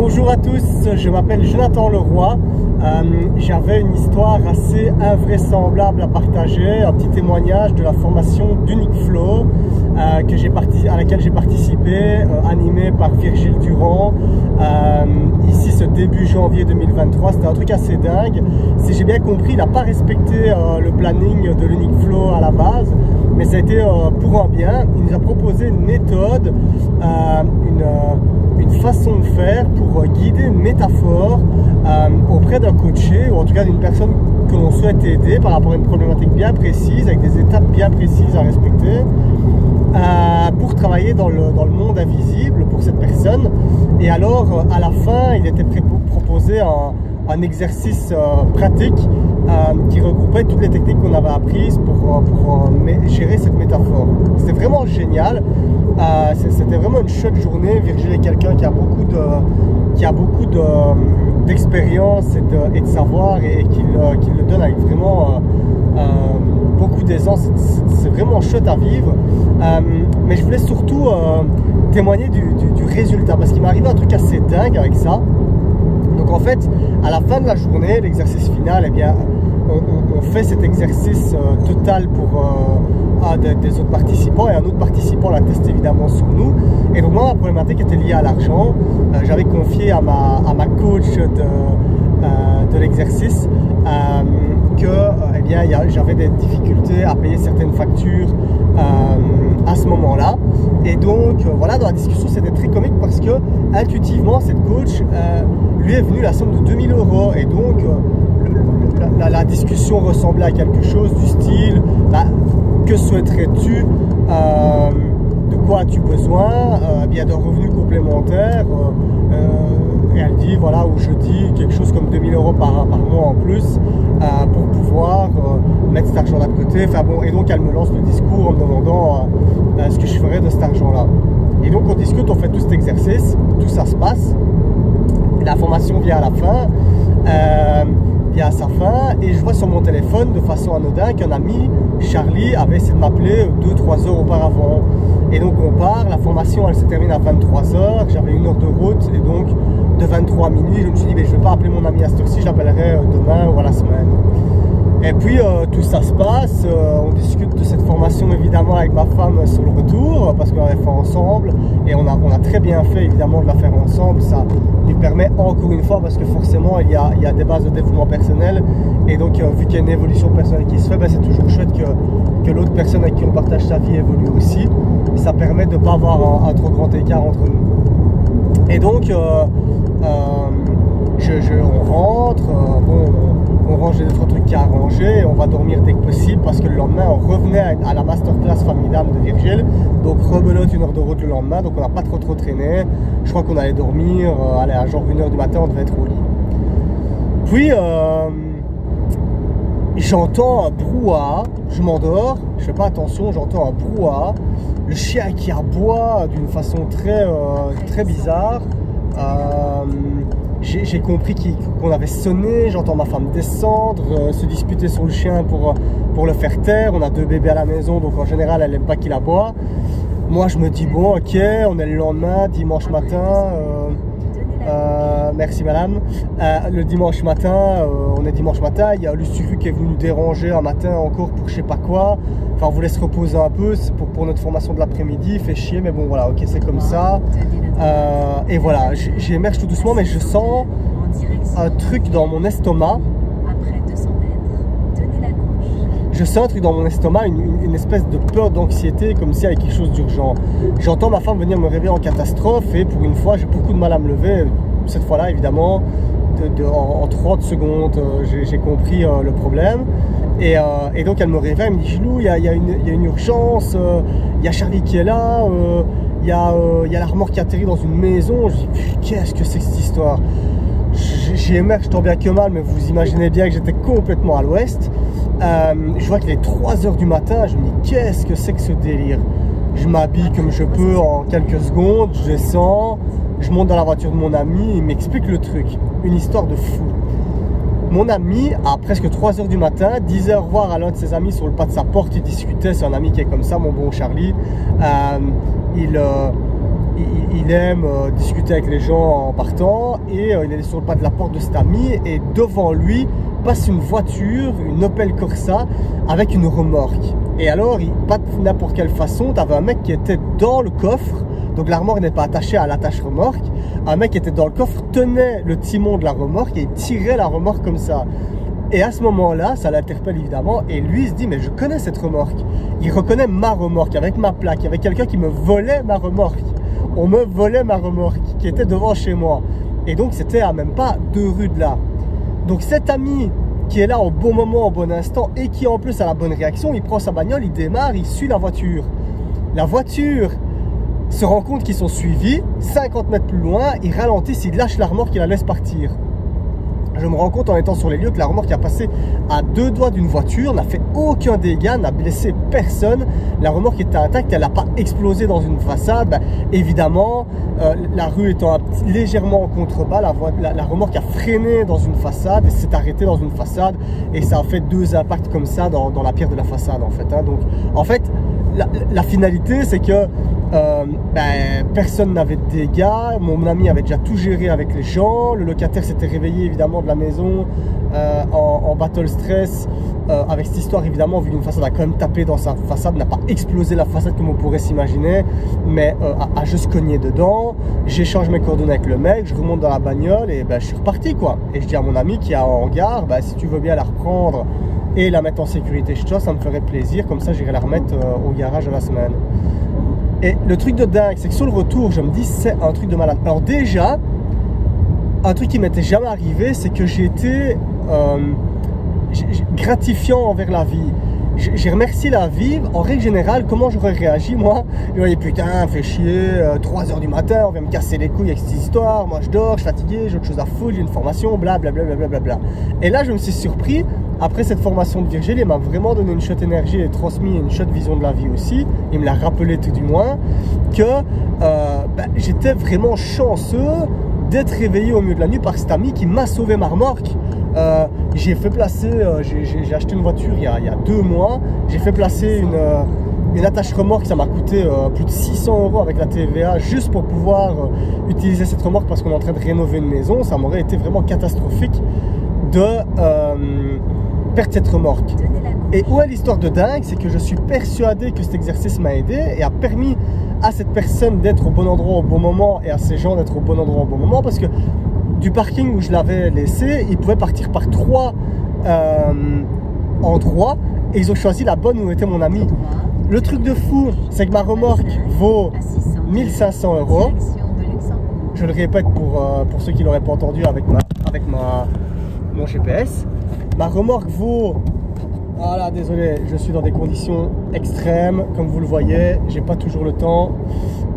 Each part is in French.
Bonjour à tous, je m'appelle Jonathan Leroy. J'avais une histoire assez invraisemblable à partager, un petit témoignage de la formation d'Unique Flow à laquelle j'ai participé, animée par Virgile Durand. Ici, ce début janvier 2023, c'était un truc assez dingue. Si j'ai bien compris, il n'a pas respecté le planning de l'Unique Flow à la base, mais ça a été pour un bien. Il nous a proposé une méthode, une façon de faire pour guider une métaphore auprès d'un coaché, ou en tout cas d'une personne que l'on souhaite aider par rapport à une problématique bien précise, avec des étapes bien précises à respecter, pour travailler dans le monde invisible pour cette personne. Et alors, à la fin, il était proposé un exercice pratique qui regroupait toutes les techniques qu'on avait apprises pour gérer cette métaphore. C'était vraiment génial. C'était vraiment une chouette journée. Virgile est quelqu'un qui a beaucoup d'expérience et de savoir et qui le donne avec vraiment beaucoup d'aisance. C'est vraiment chouette à vivre. Mais je voulais surtout témoigner du résultat, parce qu'il m'est arrivé un truc assez dingue avec ça. Donc en fait, à la fin de la journée, l'exercice final, eh bien, on fait cet exercice total pour un des autres participants, et un autre participant l'a testé évidemment sur nous. Et donc moi, ma problématique était liée à l'argent. J'avais confié à ma coach de l'exercice que eh bien, j'avais des difficultés à payer certaines factures à ce moment-là. Et donc voilà, dans la discussion, c'était très comique parce que intuitivement, cette coach lui est venue la somme de 2000 €. Et donc la discussion ressemblait à quelque chose du style que souhaiterais-tu, de quoi as-tu besoin, bien d'un revenu complémentaire, et elle dit voilà, ou je dis quelque chose comme 2000 € par mois en plus pour pouvoir mettre cet argent là de côté. Enfin bon, et donc elle me lance le discours en me demandant ce que je ferais de cet argent là. Et donc on discute, on fait tout cet exercice, tout ça se passe, la formation vient à la fin, vient à sa fin, et je vois sur mon téléphone de façon anodine qu'un ami, Charlie, avait essayé de m'appeler 2-3 heures auparavant. Et donc on part, la formation elle se termine à 23 h, j'avais 1 heure de route, et donc de 23 à minuit, je me suis dit mais je ne vais pas appeler mon ami à cette heure-ci, je l'appellerai demain ou à la semaine. Et puis tout ça se passe, on discute de cette formation évidemment avec ma femme sur le retour, parce qu'on l'avait fait ensemble, et on a très bien fait évidemment de la faire ensemble. Ça lui permet encore une fois, parce que forcément il y a des bases de développement personnel, et donc vu qu'il y a une évolution personnelle qui se fait, c'est toujours chouette que l'autre personne avec qui on partage sa vie évolue aussi. Ça permet de ne pas avoir un trop grand écart entre nous. Et donc on rentre, on range les autres trucs à arranger, et on va dormir dès que possible, parce que le lendemain on revenait à la masterclass famille d'âme de Virgile, donc rebelote 1 heure de route le lendemain, donc on n'a pas trop traîné. Je crois qu'on allait dormir à genre 1 h du matin, on devait être au lit. Puis j'entends un brouhaha, je m'endors, je fais pas attention, j'entends un brouhaha, le chien qui aboie d'une façon très bizarre. J'ai compris qu'on avait sonné, j'entends ma femme descendre, se disputer sur le chien pour le faire taire. On a 2 bébés à la maison, donc en général elle n'aime pas qu'il aboie. Moi je me dis bon ok, on est le lendemain, dimanche matin, merci madame, le dimanche matin, on est dimanche matin, il y a Lucifu qui est venu nous déranger un matin encore pour je sais pas quoi. Enfin on voulait se reposer un peu, c'est pour notre formation de l'après-midi, fait chier, mais bon voilà, ok, c'est comme ça. Et voilà, j'émerge tout doucement, mais je sens un truc dans mon estomac. Je sens un truc dans mon estomac, une espèce de peur, d'anxiété, comme s'il y avait quelque chose d'urgent. J'entends ma femme venir me réveiller en catastrophe, et pour une fois j'ai beaucoup de mal à me lever. Cette fois-là évidemment, en 30 secondes j'ai compris le problème. Et donc elle me réveille, elle me dit Gilou, il y a une urgence, il y a Charlie qui est là, il y a la remorque qui atterrit dans une maison. Je dis qu'est-ce que c'est que cette histoire? J'émerge tant bien que mal, mais vous imaginez bien que j'étais complètement à l'ouest. Je vois qu'il est 3 h du matin, je me dis qu'est-ce que c'est que ce délire? Je m'habille comme je peux en quelques secondes, je descends, je monte dans la voiture de mon ami, il m'explique le truc, une histoire de fou. Mon ami, à presque 3 h du matin, 10 h voir à l'un de ses amis sur le pas de sa porte, il discutait, c'est un ami qui est comme ça, mon bon Charlie. il aime discuter avec les gens en partant et il est sur le pas de la porte de cet ami et devant lui passe une voiture, une Opel Corsa avec une remorque. Et alors, pas de n'importe quelle façon, tu avais un mec qui était dans le coffre, donc la remorque n'est pas attachée à l'attache remorque, un mec qui était dans le coffre tenait le timon de la remorque et il tirait la remorque comme ça. Et à ce moment-là, ça l'interpelle évidemment et lui il se dit mais je connais cette remorque. Il reconnaît ma remorque avec ma plaque, il y avait quelqu'un qui me volait ma remorque. On me volait ma remorque qui était devant chez moi. Et donc c'était à même pas 2 rues de là. Donc cet ami qui est là au bon moment, au bon instant et qui en plus a la bonne réaction, il prend sa bagnole, il démarre, il suit la voiture. La voiture se rend compte qu'ils sont suivis, 50 mètres plus loin, ils ralentissent, ils lâchent la remorque et la laissent partir. Je me rends compte en étant sur les lieux que la remorque a passé à 2 doigts d'une voiture, n'a fait aucun dégât, n'a blessé personne. La remorque était intacte, elle n'a pas explosé dans une façade. Ben, évidemment, la rue étant légèrement en contrebas, la remorque a freiné dans une façade et s'est arrêtée dans une façade. Et ça a fait 2 impacts comme ça dans la pierre de la façade en fait. Hein. Donc en fait, la finalité c'est que personne n'avait de dégâts, mon ami avait déjà tout géré avec les gens, le locataire s'était réveillé évidemment de la maison en battle stress avec cette histoire évidemment, vu qu'une façade a quand même tapé dans sa façade, n'a pas explosé la façade comme on pourrait s'imaginer, mais a juste cogné dedans. J'échange mes coordonnées avec le mec, je remonte dans la bagnole et je suis reparti quoi. Et je dis à mon ami qui est en hangar, si tu veux bien la reprendre et la mettre en sécurité chez toi, ça me ferait plaisir, comme ça j'irai la remettre au garage de la semaine. Et le truc de dingue, c'est que sur le retour, je me dis c'est un truc de malade. Alors déjà, un truc qui m'était jamais arrivé, c'est que j'ai été gratifiant envers la vie. J'ai remercié la vie. En règle générale, comment j'aurais réagi moi? Je me dis putain, fais chier, 3 h du matin, on vient me casser les couilles avec cette histoire, moi je dors, je suis fatigué, j'ai autre chose à foutre, j'ai une formation, blablabla. Et là je me suis surpris, après cette formation de Virgile, il m'a vraiment donné une shot énergie et transmis une shot vision de la vie aussi, il me l'a rappelé tout du moins, que j'étais vraiment chanceux d'être réveillé au milieu de la nuit par cet ami qui m'a sauvé ma remorque. J'ai fait placer, j'ai acheté une voiture il y a 2 mois, j'ai fait placer une attache remorque, ça m'a coûté plus de 600 € avec la TVA juste pour pouvoir utiliser cette remorque parce qu'on est en train de rénover une maison. Ça m'aurait été vraiment catastrophique de perdre cette remorque. Et où est l'histoire de dingue, c'est que je suis persuadé que cet exercice m'a aidé et a permis à cette personne d'être au bon endroit au bon moment et à ces gens d'être au bon endroit au bon moment, parce que du parking où je l'avais laissé, ils pouvaient partir par 3 endroits et ils ont choisi la bonne où était mon ami. Le truc de fou, c'est que ma remorque vaut 1500 €. Je le répète pour ceux qui ne l'auraient pas entendu avec mon GPS. Ma remorque vaut... Voilà, désolé, je suis dans des conditions extrêmes, comme vous le voyez, j'ai pas toujours le temps.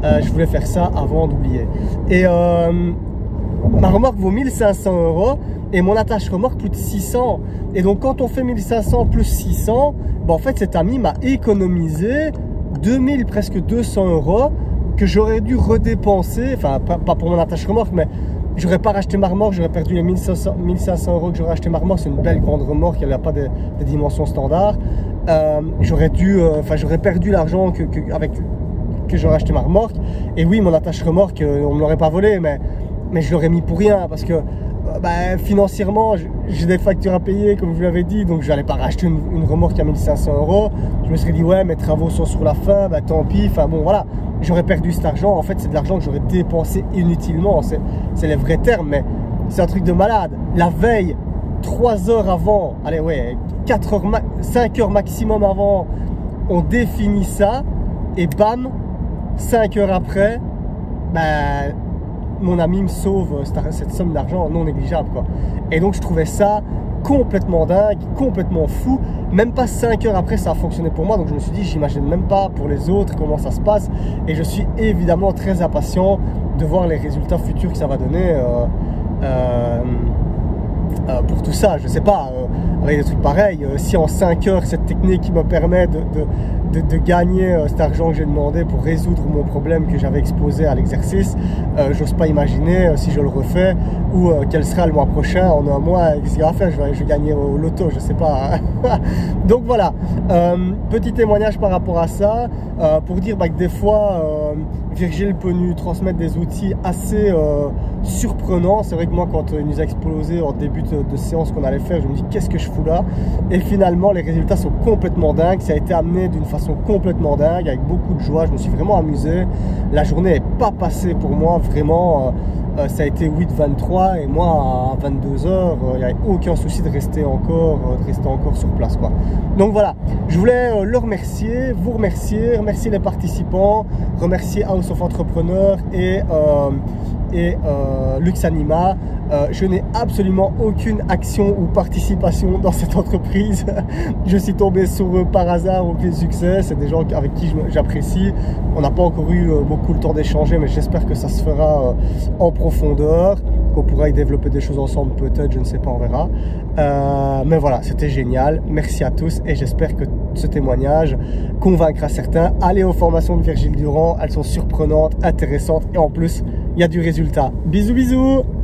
Je voulais faire ça avant d'oublier. Et ma remorque vaut 1500 € et mon attache remorque plus de 600. Et donc quand on fait 1500 plus 600, en fait cet ami m'a économisé 2000, presque 200 € que j'aurais dû redépenser, enfin pas pour mon attache remorque, mais j'aurais pas racheté ma remorque, j'aurais perdu les 1500 € que j'aurais acheté ma remorque. C'est une belle grande remorque, elle n'a pas des dimensions standards. J'aurais perdu l'argent que j'aurais acheté ma remorque. Et oui, mon attache remorque, on ne me l'aurait pas volé, mais je l'aurais mis pour rien parce que financièrement, j'ai des factures à payer, comme je vous l'avais dit, donc je n'allais pas racheter une remorque à 1500 €. Je me serais dit, ouais, mes travaux sont sur la fin, tant pis, enfin bon, voilà. J'aurais perdu cet argent. En fait, c'est de l'argent que j'aurais dépensé inutilement. C'est les vrais termes, mais c'est un truc de malade. La veille, 3 heures avant, allez, ouais, 5 heures maximum avant, on définit ça. Et bam, 5 heures après, mon ami me sauve cette somme d'argent non négligeable, quoi. Et donc, je trouvais ça complètement dingue, complètement fou. Même pas 5 heures après ça a fonctionné pour moi, donc je me suis dit j'imagine même pas pour les autres comment ça se passe, et je suis évidemment très impatient de voir les résultats futurs que ça va donner pour tout ça. Je sais pas, avec des trucs pareils, si en 5 heures cette technique me permet de gagner cet argent que j'ai demandé pour résoudre mon problème que j'avais exposé à l'exercice. J'ose pas imaginer si je le refais ou quel sera le mois prochain, en un mois, qu'est-ce qu'il va faire, je vais gagner au loto, je sais pas. Donc voilà, petit témoignage par rapport à ça, pour dire que des fois, Virgile peut nous transmettre des outils assez surprenants. C'est vrai que moi, quand il nous a explosé en début de séance qu'on allait faire, je me dis qu'est-ce que je fous là? Et finalement, les résultats sont complètement dingues. Ça a été amené d'une façon complètement dingue, avec beaucoup de joie. Je me suis vraiment amusé. La journée n'est pas passée pour moi, vraiment. Ça a été 8-23 et moi à 22 h, il n'y avait aucun souci de rester encore sur place, quoi. Donc voilà, je voulais le remercier, vous remercier les participants, remercier House of Entrepreneurs et Luxanima. Je n'ai absolument aucune action ou participation dans cette entreprise. Je suis tombé sur eux par hasard au clé de succès. C'est des gens avec qui j'apprécie. On n'a pas encore eu beaucoup le temps d'échanger, mais j'espère que ça se fera en profondeur, qu'on pourra y développer des choses ensemble peut-être, je ne sais pas, on verra. Mais voilà, c'était génial. Merci à tous et j'espère que ce témoignage convaincra certains. Allez aux formations de Virgile Durand, elles sont surprenantes, intéressantes et en plus, il y a du résultat. Bisous, bisous!